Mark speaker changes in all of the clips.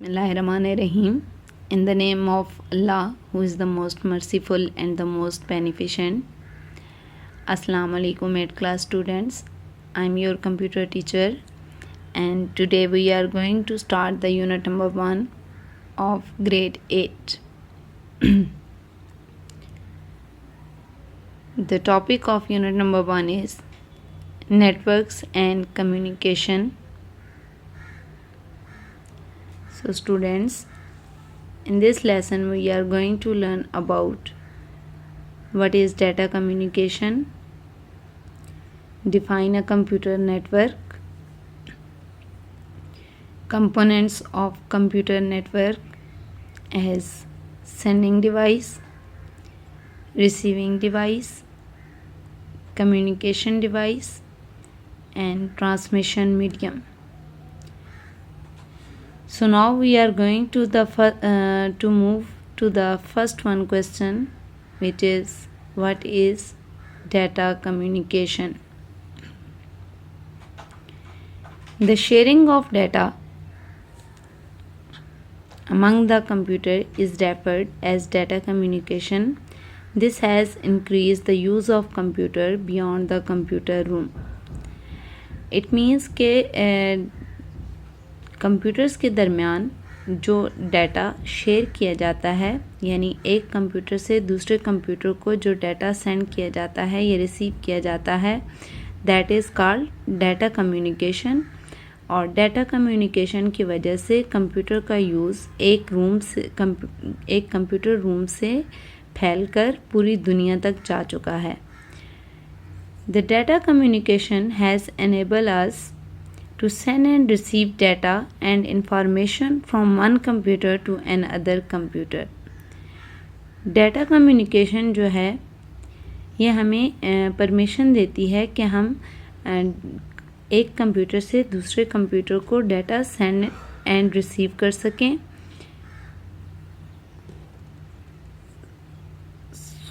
Speaker 1: Bismillahirrahmanirrahim. In the name of Allah, who is the most merciful and the most beneficent. Assalamu alaikum 8th class students. I am your computer teacher and today we are going to start the unit number 1 of grade 8. The topic of unit number 1 is networks and communication. So students, in this lesson we are going to learn about what is data communication, define a computer network, components of computer network as sending device, receiving device, communication device and transmission medium. So now we are going to move to the first one question, which is what is data communication? The sharing of data among the computer is referred as data communication. This has increased the use of computer beyond the computer room. It means के computers के दरमियान जो data share किया जाता है, यानी एक computer से दूसरे कंप्यूटर को जो डाटा सेंड किया जाता है या रिसीव किया जाता है, that is called data communication. और डाटा कम्युनिकेशन की वजह से कंप्यूटर का यूज़ एक कंप्यूटर रूम से फैलकर पूरी दुनिया तक जा चुका है. The data communication has enabled us to send and receive data and information from one computer to another computer. Data communication जो है ये हमें परमिशन देती है कि हम एक कंप्यूटर से दूसरे कंप्यूटर को डाटा सेंड एंड रिसीव कर सकें.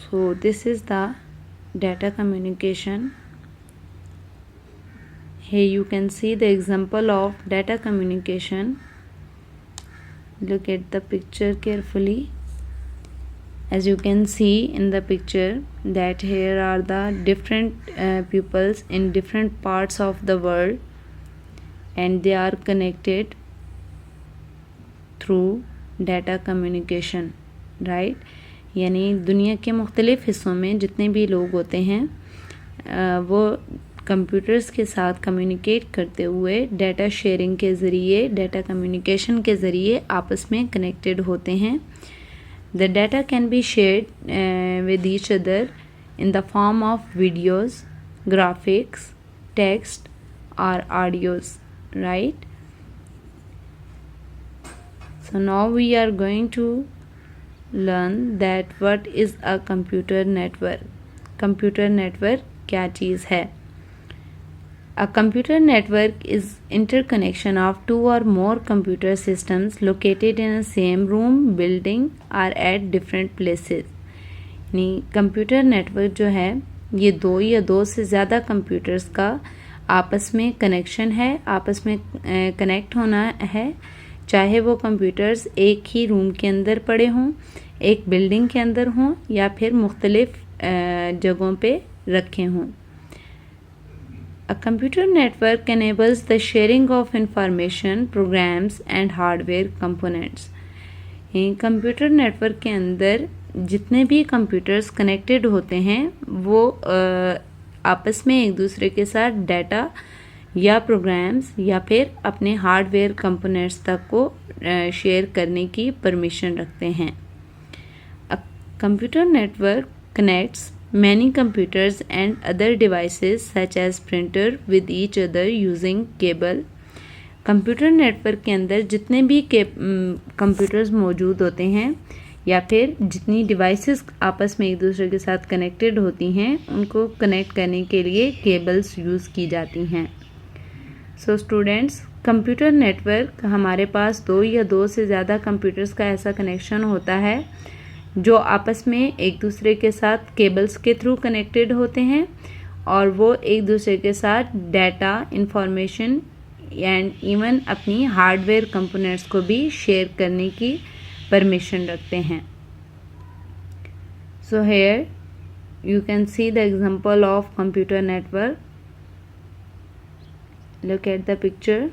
Speaker 1: So this is the data communication. Here you can see the example of data communication. Look at the picture carefully. As you can see in the picture that here are the different pupils in different parts of the world and they are connected through data communication, right? यानी दुनिया के मुख्तलिफ़ हिस्सों में जितने भी लोग होते हैं वो कंप्यूटर्स के साथ कम्युनिकेट करते हुए डाटा शेयरिंग के ज़रिए, डाटा कम्युनिकेशन के ज़रिए आपस में कनेक्टेड होते हैं. The data can be shared with each other in the form of videos, graphics, text और audios, right. So now we are going to learn that what is a computer network. Computer network क्या चीज़ है? A computer network is interconnection of two or more computer systems located in a same room, building or at different places. यानी computer network जो है ये दो या दो से ज़्यादा कंप्यूटर्स का आपस में कनेक्शन है, आपस में कनेक्ट होना है, चाहे वो कंप्यूटर्स एक ही रूम के अंदर पड़े हों, एक बिल्डिंग के अंदर हों या फिर मुख्तलिफ जगहों पे रखे हों. A computer network enables the sharing of information, programs and hardware components. Computer network के अंदर जितने भी कंप्यूटर्स कनेक्टेड होते हैं वो आपस में एक दूसरे के साथ डाटा या प्रोग्राम्स या फिर अपने हार्डवेयर कंपोनेंट्स तक को शेयर करने की परमिशन रखते हैं. A computer network connects many computers and other devices such as printer with each other using cable. Computer network के अंदर जितने भी कंप्यूटर्स मौजूद होते हैं या फिर जितनी डिवाइसेस आपस में एक दूसरे के साथ कनेक्टेड होती हैं उनको कनेक्ट करने के लिए केबल्स यूज़ की जाती हैं. सो स्टूडेंट्स, कंप्यूटर नेटवर्क हमारे पास दो या दो से ज़्यादा कंप्यूटर्स का ऐसा कनेक्शन होता है जो आपस में एक दूसरे के साथ केबल्स के थ्रू कनेक्टेड होते हैं और वो एक दूसरे के साथ डाटा, इंफॉर्मेशन एंड इवन अपनी हार्डवेयर कंपोनेंट्स को भी शेयर करने की परमिशन रखते हैं। So here you can see the example of computer network. Look at the picture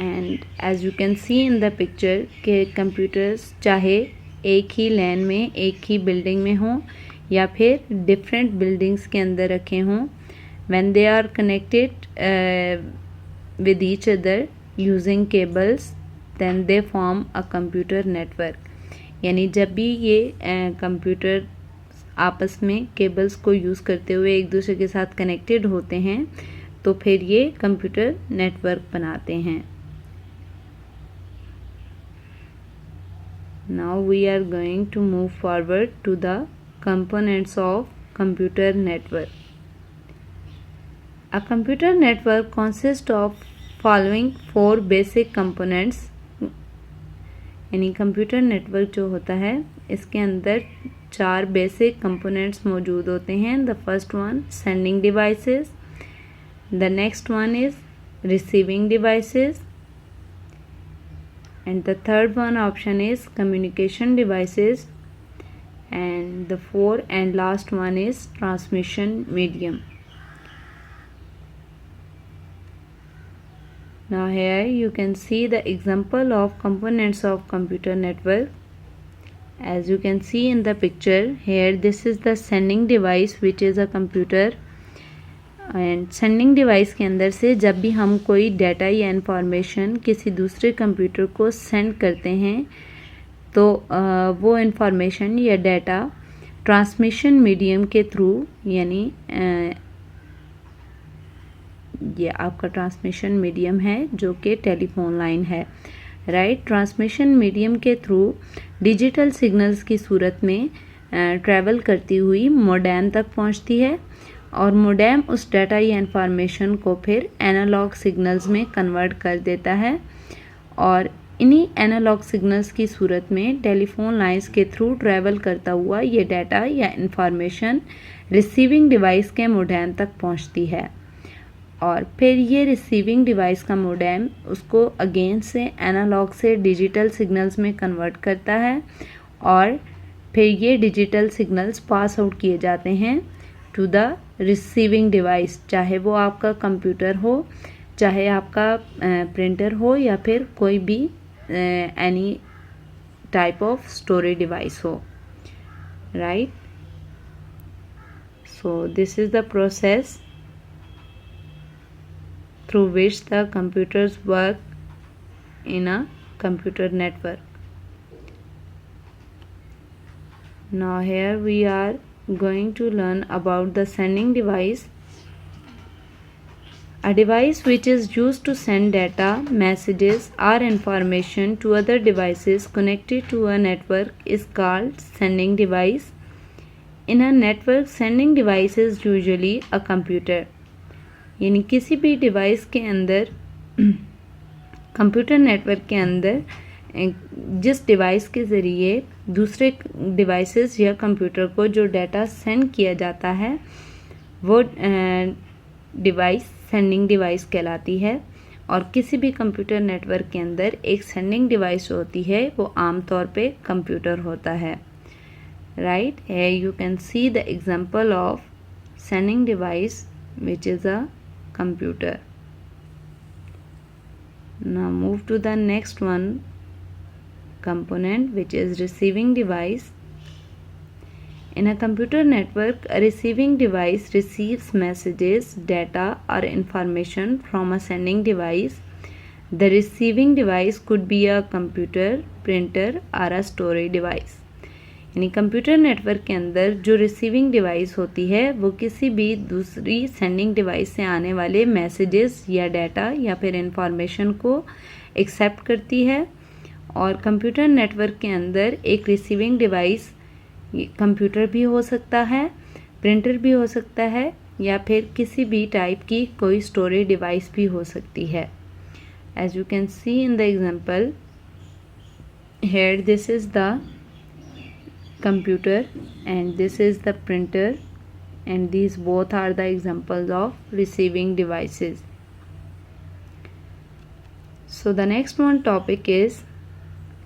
Speaker 1: and as you can see in the picture के computers चाहे एक ही लैन में एक ही बिल्डिंग में हों या फिर डिफरेंट बिल्डिंग्स के अंदर रखे हों, when they are connected with each other using cables then they form a computer network. यानी जब भी ये कंप्यूटर आपस में केबल्स को यूज़ करते हुए एक दूसरे के साथ कनेक्टेड होते हैं तो फिर ये कंप्यूटर नेटवर्क बनाते हैं। Now we are going to move forward to the components of computer network. A computer network consist of following 4 basic components. यानी कंप्यूटर नेटवर्क जो होता है इसके अंदर 4 बेसिक कंपोनेंट्स मौजूद होते हैं। The first one sending devices, the next one is receiving devices and the third one option is communication devices and the fourth and last one is transmission medium. Now here you can see the example of components of computer network. As you can see in the picture here, this is the sending device which is a computer and sending device के अंदर से जब भी हम कोई data या information किसी दूसरे कंप्यूटर को सेंड करते हैं तो वो इंफॉर्मेशन या डाटा ट्रांसमिशन मीडियम के थ्रू, यानी ये आपका ट्रांसमिशन मीडियम है जो कि टेलीफोन लाइन है, राइट। ट्रांसमिशन मीडियम के थ्रू डिजिटल सिग्नल्स की सूरत में ट्रैवल करती हुई मोडेम तक पहुंचती है और मोडेम उस डाटा या इंफॉर्मेशन को फिर एनालॉग सिग्नल्स में कन्वर्ट कर देता है और इन्हीं एनालॉग सिग्नल्स की सूरत में टेलीफोन लाइंस के थ्रू ट्रैवल करता हुआ ये डाटा या इंफॉर्मेशन रिसीविंग डिवाइस के मोडेम तक पहुंचती है और फिर ये रिसीविंग डिवाइस का मोडेम उसको अगेन से एनालॉग से डिजिटल सिग्नल्स में कन्वर्ट करता है और फिर ये डिजिटल सिग्नल्स पास आउट किए जाते हैं टू द रिसीविंग डिवाइस, चाहे वो आपका कंप्यूटर हो, चाहे आपका प्रिंटर हो या फिर कोई भी any type of storage device हो, right. So this is the process through which the computers work in a computer network. Now here we are going to learn about the sending device. A device which is used to send data, messages or information to other devices connected to a network is called sending device. In a network, sending device is usually a computer. यानी किसी भी device के अंदर computer network के अंदर जिस device के ज़रिए दूसरे डिवाइसेस या कंप्यूटर को जो डाटा सेंड किया जाता है वो डिवाइस सेंडिंग डिवाइस कहलाती है और किसी भी कंप्यूटर नेटवर्क के अंदर एक सेंडिंग डिवाइस होती है वो आमतौर पे कंप्यूटर होता है, right. Here you can see the example of sending device which is a computer. Now move to the next one component which is receiving device. In a computer network, a receiving device receives messages, data or information from a sending device. The receiving device could be a computer, printer or a storage device. यानी computer network के अंदर जो receiving device होती है वो किसी भी दूसरी सेंडिंग डिवाइस से आने वाले मैसेजेस या डाटा या फिर इंफॉर्मेशन को एक्सेप्ट करती है और कंप्यूटर नेटवर्क के अंदर एक रिसीविंग डिवाइस कंप्यूटर भी हो सकता है, प्रिंटर भी हो सकता है या फिर किसी भी टाइप की कोई स्टोरेज डिवाइस भी हो सकती है। As you can see in the example here, this is the computer and this is the printer and these both are the examples of receiving devices. So the next one topic is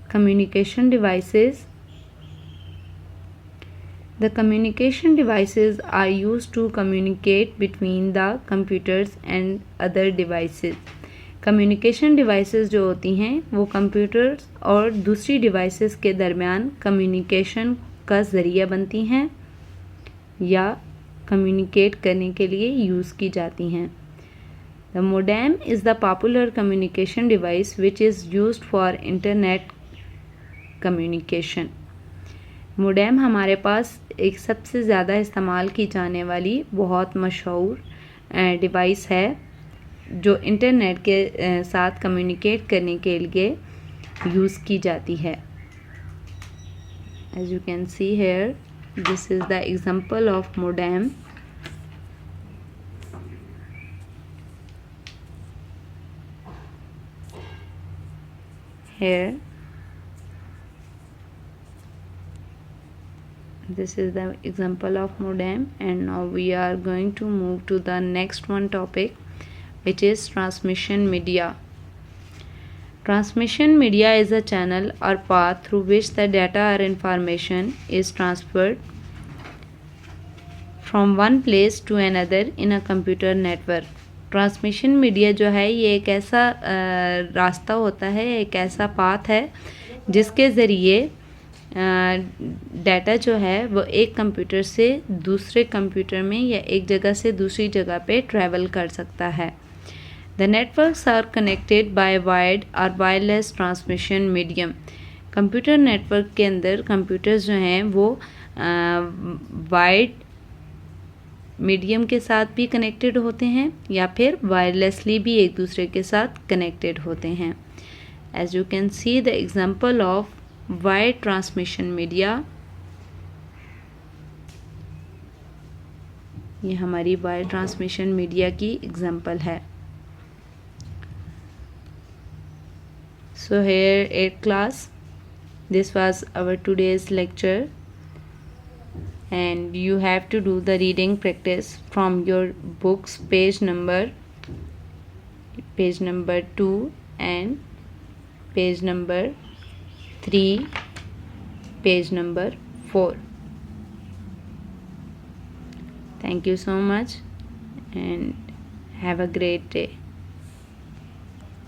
Speaker 1: communication devices. The communication devices are used to communicate between the computers and other devices. Communication devices जो होती हैं वो computers और दूसरी devices के दरमियान communication का ज़रिया बनती हैं या कम्युनिकेट करने के लिए यूज़ की जाती हैं. The modem is the popular communication device which is used for internet communication. Modem हमारे पास एक सबसे ज़्यादा इस्तेमाल की जाने वाली बहुत मशहूर डिवाइस है जो इंटरनेट के साथ कम्युनिकेट करने के लिए यूज़ की जाती है. As you can see here, this is the example of modem. Here this is the example of modem, and now we are going to move to the next one topic, which is transmission media. Transmission media is a channel or path through which the data or information is transferred from one place to another in a computer network. Transmission media जो है ये एक ऐसा रास्ता होता है, एक ऐसा पाथ है जिसके ज़रिए डाटा जो है वो एक कंप्यूटर से दूसरे कंप्यूटर में या एक जगह से दूसरी जगह पे ट्रैवल कर सकता है. The networks are connected by wired और wireless transmission medium. Computer network के अंदर कंप्यूटर्स जो हैं वो वायर्ड मीडियम के साथ भी कनेक्टेड होते हैं या फिर वायरलेसली भी एक दूसरे के साथ कनेक्टेड होते हैं. As you can see the example of wired transmission media. ये हमारी वायर्ड ट्रांसमिशन मीडिया की एग्जांपल है. So here 8th class, this was our today's lecture, and you have to do the reading practice from your books, page number 2 and page number 3, page number 4. Thank you so much and have a great day.